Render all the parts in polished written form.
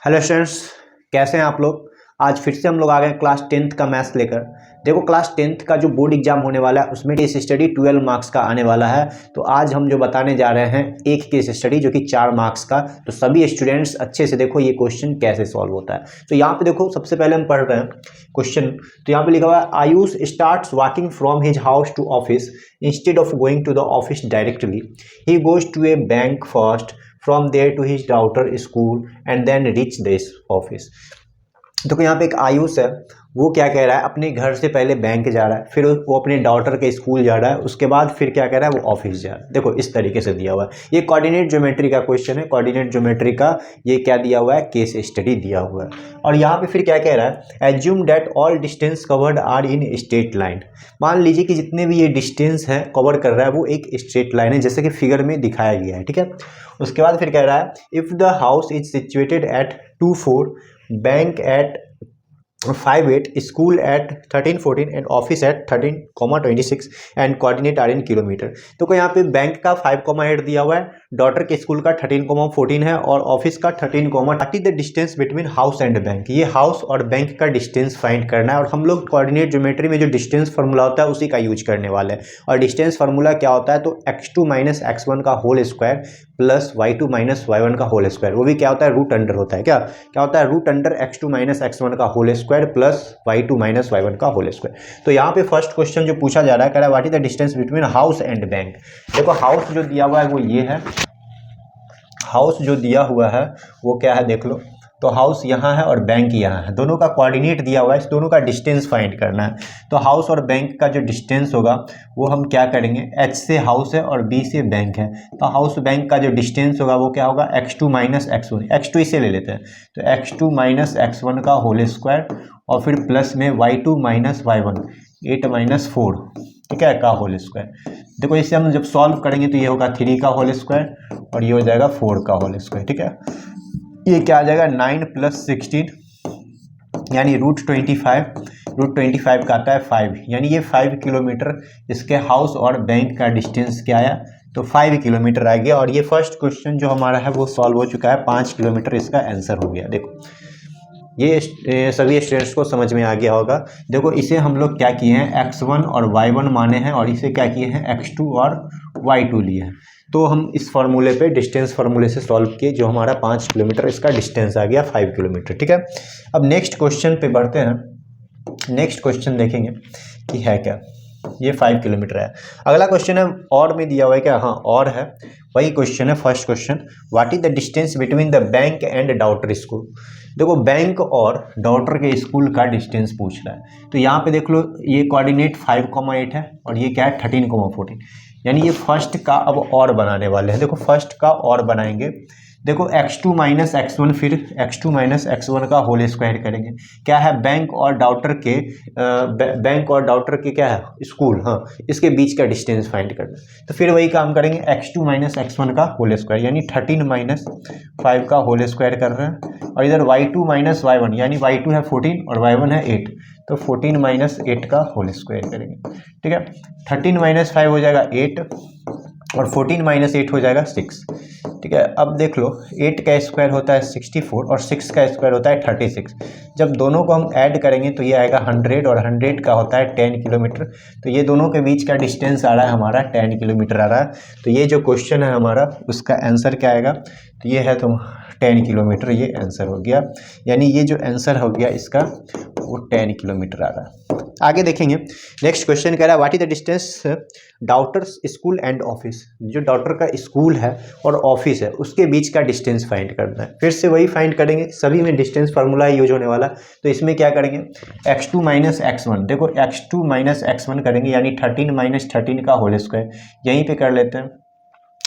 Hello students, कैसे हैं आप लोग। आज फिर से हम लोग आ गए क्लास 10th का मैथ्स लेकर। देखो, क्लास 10th का जो बोर्ड एग्जाम होने वाला है उसमें केस स्टडी 12 मार्क्स का आने वाला है। तो आज हम जो बताने जा रहे हैं एक केस स्टडी जो कि 4 मार्क्स का। तो सभी स्टूडेंट्स अच्छे से देखो ये क्वेश्चन कैसे सॉल्व होता है। तो यहाँ पे देखो, सबसे पहले हम पढ़ रहे हैं क्वेश्चन। तो यहाँ पे लिखा हुआ है, Ayush starts walking from his house to office instead of going to the office directly. He goes to a bank first, from there to his daughter school and then reach this office। देखो यहाँ पे एक आयुष है, वो क्या कह रहा है, अपने घर से पहले बैंक जा रहा है, फिर वो अपने डॉटर के स्कूल जा रहा है, उसके बाद फिर क्या कह रहा है, वो ऑफिस जा रहा है। देखो इस तरीके से दिया हुआ है, ये कोऑर्डिनेट ज्योमेट्री का क्वेश्चन है। कोऑर्डिनेट ज्योमेट्री का ये क्या दिया हुआ है, केस स्टडी दिया हुआ है। और यहाँ पे फिर क्या कह रहा है, assume that all distance covered are in straight line. मान लीजिए कि जितने भी ये डिस्टेंस है कवर कर रहा है वो एक स्ट्रेट लाइन है, जैसे कि फिगर में दिखाया गया है, ठीक है। उसके बाद फिर कह रहा है, if the house is situated at 2-4, bank at 5-8, school at 13-14 and office at 13,26 and coordinate are in kilometre. तो यहाँ पे बैंक का 5,8 दिया हुआ है, डॉटर के स्कूल का 13,14 है और ऑफिस का 13, what is the distance between house and bank. ये हाउस और बैंक का डिस्टेंस फाइंड करना है। और हम लोग कोऑर्डिनेट ज्योमेट्री में जो डिस्टेंस फार्मूला होता है उसी का यूज करने वाले हैं। और डिस्टेंस फार्मूला क्या होता है, तो x2 माइनस x1 का whole square plus y2 minus y1 का होल स्क्वायर। वो भी क्या होता है, रूट अंडर होता है। क्या क्या होता है, root under x2 minus x1 का whole square plus y2 minus y1 का होल स्क्वायर। तो यहाँ पे फर्स्ट क्वेश्चन जो पूछा जा रहा है, कह रहा है what is the distance between house and bank. देखो हाउस जो दिया हुआ है वो ये है, हाउस जो दिया हुआ है वो क्या है देख लो। तो हाउस यहाँ है और बैंक यहाँ है, दोनों का कोऑर्डिनेट दिया हुआ है, इस दोनों का डिस्टेंस फाइंड करना है। तो हाउस और बैंक का जो डिस्टेंस होगा वो हम क्या करेंगे, h से हाउस है और b से बैंक है, तो हाउस बैंक का जो डिस्टेंस होगा वो क्या होगा, x2 माइनस x1, x2 इसे ले लेते हैं, तो x2 माइनस x1 का होल स्क्वायर और फिर प्लस में y2 माइनस y1, 8 माइनस 4, ठीक है, का होल स्क्वायर। देखो इसे हम जब सॉल्व करेंगे तो ये होगा 3 का होल स्क्वायर और ये हो जाएगा 4 का होल स्क्वायर, ठीक है। ये क्या आ जाएगा, 9 + 16 यानी √25 का आता है 5, यानी ये 5 किलोमीटर इसके हाउस और बैंक का डिस्टेंस क्या आया, तो 5 किलोमीटर आ गया। और ये फर्स्ट क्वेश्चन जो हमारा है वो सॉल्व हो चुका है, 5 किलोमीटर इसका आंसर हो गया। देखो ये सभी स्टूडेंट्स को समझ में आ गया होगा। देखो इसे हम लोग क्या किए हैं, x1 और y1 माने हैं और इसे क्या किए हैं, x2 और y2 लिए हैं। तो हम इस फार्मूले पे डिस्टेंस फार्मूले से सॉल्व किए, जो हमारा 5 किलोमीटर इसका डिस्टेंस आ गया 5 किलोमीटर, ठीक है। अब नेक्स्ट क्वेश्चन पे बढ़ते हैं। नेक्स्ट क्वेश्चन देखेंगे कि है क्या, ये 5 किलोमीटर है। अगला क्वेश्चन है और में दिया हुआ है क्या, हाँ और है, वही क्वेश्चन है first question, what is the distance between the bank and daughter school. देखो बैंक और डॉटर के स्कूल का डिस्टेंस पूछ रहा है। तो यहाँ पे देख लो, ये कोऑर्डिनेट 5,8 है और ये क्या है 13,14, यानी ये फर्स्ट का अब और बनाने वाले हैं। देखो फर्स्ट का और बनाएंगे, देखो x2 माइनस x1, फिर x2 माइनस x1 का होल स्क्वायर करेंगे। क्या है, बैंक और डॉटर के क्या है, स्कूल, हाँ, इसके बीच का डिस्टेंस फाइंड करना है। तो फिर वही काम करेंगे, x2 माइनस x1 का होल स्क्वायर यानी 13 माइनस 5 का होल स्क्वायर कर रहे हैं। और इधर y2 माइनस y1 यानी y2 है 14 और y1 है 8, तो 14 माइनस 8 का होल स्क्वायर करेंगे, ठीक है। 13 माइनस 5 हो जाएगा 8 और 14 माइनस 8 हो जाएगा 6, ठीक है। अब देख लो 8 का स्क्वायर होता है 64 और 6 का स्क्वायर होता है 36। जब दोनों को हम ऐड करेंगे तो ये आएगा 100 और 100 का होता है 10 किलोमीटर। तो ये दोनों के बीच का डिस्टेंस आ रहा है हमारा 10 किलोमीटर आ रहा है। तो ये जो क्वेश्चन है हमारा उसका आंसर क्या आएगा, तो ये है तो 10 किलोमीटर, ये आंसर हो गया। यानी ये जो आंसर हो गया इसका वो 10 किलोमीटर आ रहा है। आगे देखेंगे, नेक्स्ट क्वेश्चन कह रहा है what is the distance daughter's school and office. जो डॉटर का स्कूल है और ऑफिस है उसके बीच का डिस्टेंस फाइंड करना है। फिर से वही फाइंड करेंगे, सभी में डिस्टेंस फार्मूला यूज होने वाला। तो इसमें क्या करेंगे, x2 माइनस x1, देखो x2 माइनस x1 करेंगे यानी 13 माइनस 13 का होल स्क्वायर, यहीं पे कर लेते हैं,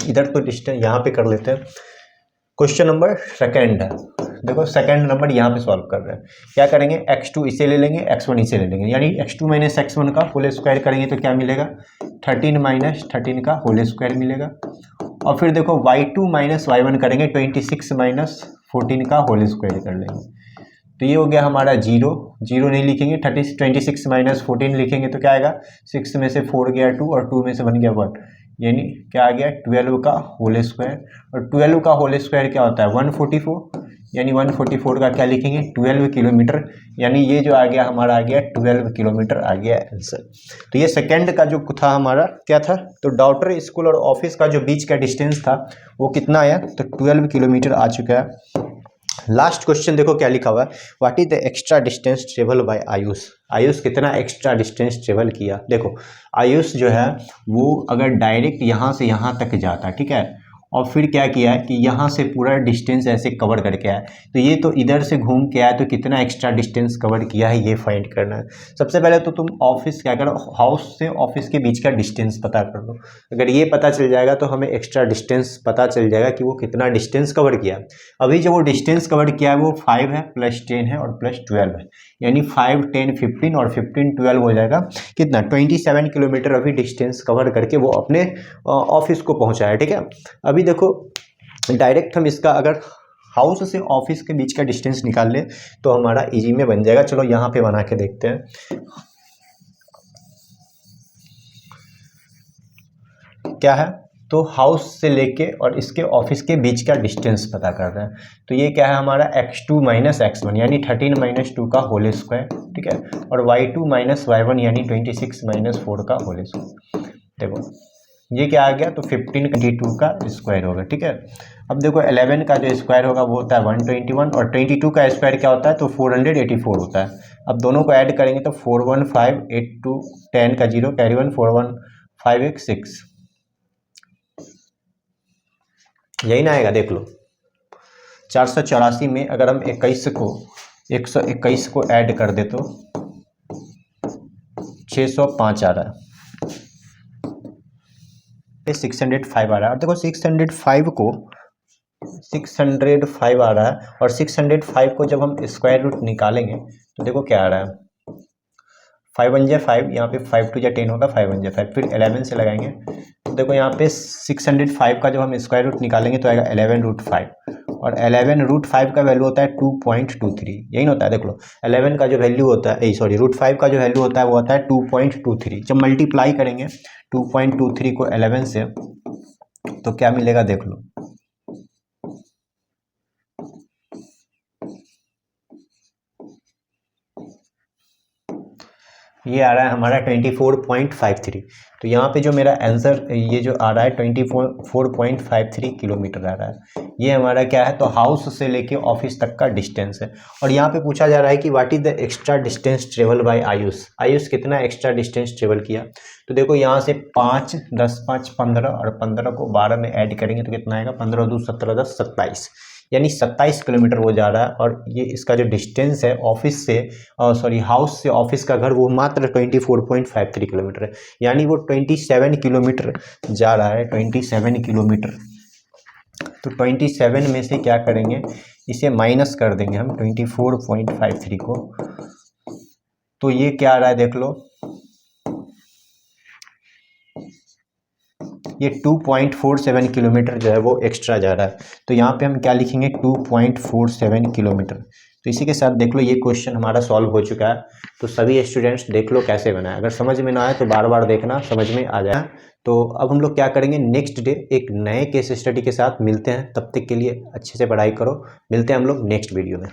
इधर तो डिस्टेंस यहाँ पे कर लेते हैं। क्वेश्चन नंबर सेकेंड है, देखो सेकेंड नंबर यहाँ पे सॉल्व कर रहे हैं। क्या करेंगे, x2 इसे ले लेंगे, x1 इसे ले लेंगे, यानी x2 माइनस x1 का होल स्क्वायर करेंगे तो क्या मिलेगा, 13 माइनस 13 का होल स्क्वायर मिलेगा। और फिर देखो y2 माइनस y1 करेंगे, 26 माइनस 14 का होल स्क्वायर कर लेंगे। तो ये हो गया हमारा 0 नहीं लिखेंगे, 26 माइनस 14 लिखेंगे तो क्या आएगा, 6 में से 4 गया 2 और 2 में से 1 गया 1, यानी क्या आ गया 12 का होल स्क्वायर। और 12 का होल स्क्वायर क्या होता है 144, यानी 144 का क्या लिखेंगे 12 किलोमीटर, यानी ये जो आ गया हमारा आ गया 12 किलोमीटर आ गया आंसर। तो ये सेकंड का जो था हमारा क्या था, तो डॉक्टर स्कूल और ऑफिस का जो बीच का डिस्टेंस था वो कितना आया, तो 12 किलोमीटर आ चुका है। लास्ट क्वेश्चन देखो क्या लिखा हुआ है, what is the extra distance travel by Ayush. Ayush कितना एक्स्ट्रा डिस्टेंस ट्रेवल किया। देखो आयुष जो है वो अगर डायरेक्ट यहाँ से यहाँ तक जाता, ठीक है, और फिर क्या किया है कि यहाँ से पूरा डिस्टेंस ऐसे कवर करके आया, तो ये तो इधर से घूम के आया, तो कितना एक्स्ट्रा डिस्टेंस कवर किया है ये फाइंड करना है। सबसे पहले तो तुम ऑफिस क्या करो, हाउस से ऑफिस के बीच का डिस्टेंस पता कर लो। अगर ये पता चल जाएगा तो हमें एक्स्ट्रा डिस्टेंस पता चल जाएगा कि वो कितना डिस्टेंस कवर किया। अभी जो वो डिस्टेंस कवर किया है वो 5 है प्लस 10 है और प्लस 12 है, यानी 5 10 15 और 15 12 हो जाएगा कितना 27 किलोमीटर अभी डिस्टेंस कवर करके वो अपने ऑफिस को पहुंचा है। ठीक है, अभी देखो डायरेक्ट हम इसका अगर हाउस से ऑफिस के बीच का डिस्टेंस निकाल ले तो हमारा इजी में बन जाएगा। चलो यहाँ पे बना के देखते हैं क्या है, तो हाउस से लेके और इसके ऑफिस के बीच का डिस्टेंस पता कर रहे हैं। तो ये क्या है हमारा x2 माइनस x1 यानी 13 माइनस 2 का होल स्क्वायर, ठीक है, और y2 माइनस y1 यानी 26 माइनस 4 का होल स्क्वायर। देखो ये क्या आ गया, तो 15 22 का स्क्वायर होगा। ठीक है, अब देखो 11 का जो स्क्वायर होगा वो होता है 121 और 22 का स्क्वायर क्या होता है, तो 484 होता है। अब दोनों को ऐड करेंगे तो 415 82 10 का 0 कैरी 1 41516 यही ना आएगा। देख लो 484 में अगर हम 21 को 121 को ऐड कर दे तो 605 आ रहा है, 605 आ रहा है। और देखो 605 आ रहा है और 605 को जब हम स्क्वायर रूट निकालेंगे तो देखो क्या आ रहा है, 5 1 5, यहाँ पे 5 2 10 होगा, 5 1 5, फिर 11 से लगाएंगे तो देखो यहाँ पे 605 का जब हम स्क्वायर रूट निकालेंगे तो आएगा 11 रूट 5 और 11 रूट 5 का वैल्यू होता है 2.23, यही होता है। देख लो 11 का जो वैल्यू होता है सॉरी रूट 5 का जो वैल्यू होता है वो होता है 2.23। जब मल्टीप्लाई करेंगे 2.23 को 11 से तो क्या मिलेगा देख लो, ये आ रहा है हमारा 24.53। तो यहाँ पे जो मेरा आंसर ये जो आ रहा है 24.53 किलोमीटर आ रहा है। ये हमारा क्या है, तो हाउस से लेके ऑफिस तक का डिस्टेंस है। और यहाँ पे पूछा जा रहा है कि what is the extra distance travel by Ayush. Ayush कितना एक्स्ट्रा डिस्टेंस ट्रेवल किया, तो देखो यहाँ से 5 10 5 15 और 15 को 12 में ऐड करेंगे तो कितना आएगा, 15 2 17 10 27, यानी 27 किलोमीटर वो जा रहा है। और ये इसका जो डिस्टेंस है ऑफिस से सॉरी हाउस से ऑफिस का घर वो मात्र 24.53 किलोमीटर है, यानी वो 27 किलोमीटर जा रहा है, 27 किलोमीटर। तो 27 में से क्या करेंगे, इसे माइनस कर देंगे हम 24.53 को, तो ये क्या आ रहा है देख लो, ये 2.47 किलोमीटर जो है वो एक्स्ट्रा जा रहा है। तो यहाँ पे हम क्या लिखेंगे 2.47 किलोमीटर। तो इसी के साथ देख लो ये क्वेश्चन हमारा सॉल्व हो चुका है। तो सभी स्टूडेंट्स देख लो कैसे बनाए, अगर समझ में ना आए तो बार बार देखना, समझ में आ जाए। तो अब हम लोग क्या करेंगे, नेक्स्ट डे एक नए केस स्टडी के साथ मिलते हैं। तब तक के लिए अच्छे से पढ़ाई करो, मिलते हैं हम लोग नेक्स्ट वीडियो में।